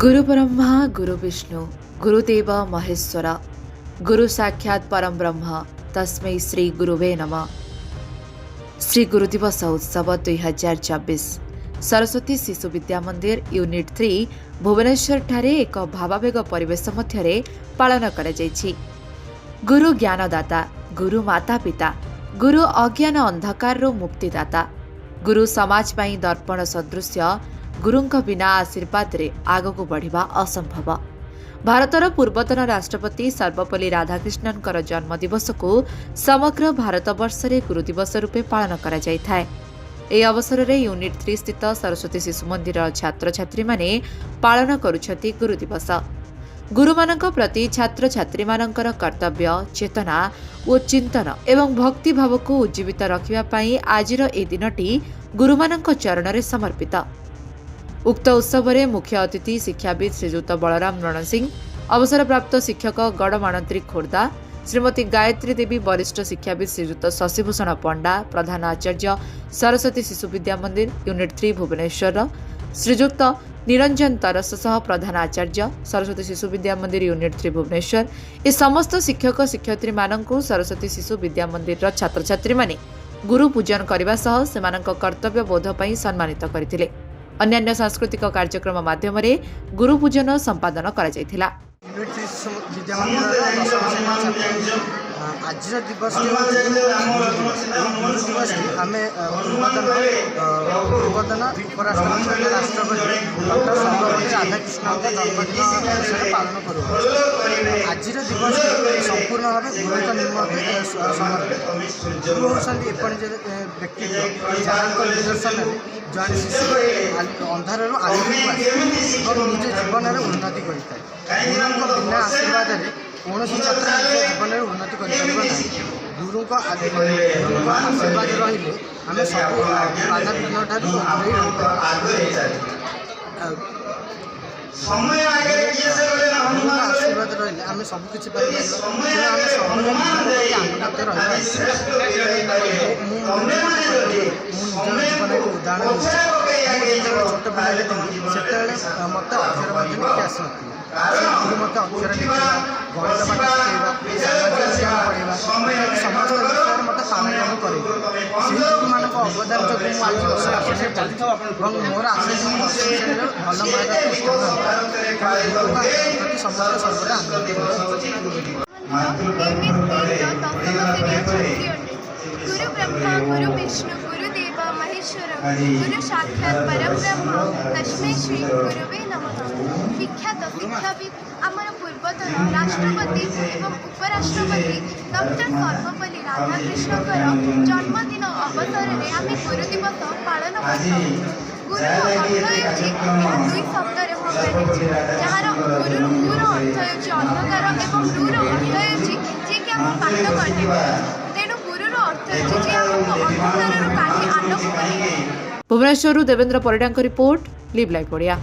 गुरु ब्रह्मा गुरु विष्णु गुरुदेव महेश्वर गुरु साक्षात् परम ब्रह्म तस्मै श्री गुरुवे नमः। श्री गुरु दिवस उत्सव 2024 सरस्वती शिशु विद्या मंदिर यूनिट 3 भुवनेश्वर ठारे एक भावावेग परिवेश मध्यरे पालन करा जायछि। गुरु ज्ञानदाता, गुरु माता पिता, गुरु अज्ञान अंधकार मुक्तिदाता, गुरु समाज पाई दर्पण सदृश्य, गुरुंक बिना आशीर्वाद रे आगको बढ़िबा असंभव। भारतर पूर्वतन राष्ट्रपति सर्वपल्ली राधाकृष्णनकर जन्म दिवस को समग्र भारतवर्ष रे गुरु दिवस रूपे पालन करा जाय थाए। ए अवसर रे यूनिट 3 स्थित सरस्वती शिशु मंदिर छात्र छात्री माने पालन करुछथि गुरु दिवस। गुरुमानक प्रति छात्र छात्री मानकर कर्तव्य, चेतना और चिंतन एवं भक्ति भाव को उज्जीवित रखिबा पई आजिर ए दिनटी गुरुमानक चरण रे समर्पित। उक्त उत्सव में मुख्य अतिथि शिक्षाविद श्रीजुत बलराम रणसिंह, अवसरप्राप्त शिक्षक गढ़माणत्री खोर्धा, श्रीमती गायत्री देवी वरिष्ठ शिक्षाविद श्रीजुत शशिभूषण पंडा, प्रधान आचार्य सरस्वती शिशु विद्या मंदिर यूनिट 3 भुवनेश्वर, श्रीजुक्त निरंजन तरस सह प्रधान आचार्य सरस्वती शिशु विद्या मंदिर यूनिट 3 भुवनेश्वर, ए समस्त शिक्षक शिक्षयित्री माननकु सरस्वती शिशु विद्या मंदिर छात्र छात्री माने गुरु पूजन करने सह सेमानक कर्तव्य बोध पई सम्मानित करथिले। अन्य सांस्कृतिक कार्यक्रम माध्यम गुरु पूजन संपादन करा जायथिला। आज दिवस आम पूर्वतन उपराष्ट्रपति डॉक्टर सर्वपल्ली राधाकृष्ण जन्मदिन हिसाब पालन करूँ। आज दिवस संपूर्ण भाव गुरु निम्ते समर्पित। गुरु होती एपरी व्यक्ति जहाँ निदर्शन जन शिशु अंधार आलोक निज जीवन में उन्नति करें। गुरु बिना आशीर्वाद कौन छात्र जीवन में उन्नति गुरु आशीर्वाद रही आम सब बाधा विघ्न आशीर्वाद रही आम सबकि आम सब आनंद रही। जीवन एक उदाहरण छोट पिले से मत अक्षर लिखी आस गुरु मत अक्षर लिखा, गणित पाठ शिखेगा, सामाजिक ज्ञान पढ़ेगा, समस्त विषय मत पालन करे। गुरुमान अवदान जो मुझे आज और मोर आशा भल प्रति समस्त सर्वदा आनंद। गुरु ब्रह्मा गुरु विष्णु गुरुदेव महेश्वर गुरु साक्षात् परम ब्रह्म तस्मै श्री गुरुवे नमः। विख्यात शिक्षाविद आमर पूर्वतन राष्ट्रपति एवं उपराष्ट्रपति डॉक्टर सर्वपल्ली राधाकृष्णनकर जन्मदिन अवसर में आम गुरु दिवस पालन कर। गुरु अर्थ दुई शब्द जार गुरु गुर अर्थ अंधकार और लूर अर्थ जी कि आम पाठ कर। तेणु गुरुर अर्थ जी अंधकार काढ़ी आलोक करे। Bhubaneswar Devendra Parida report live live Odia.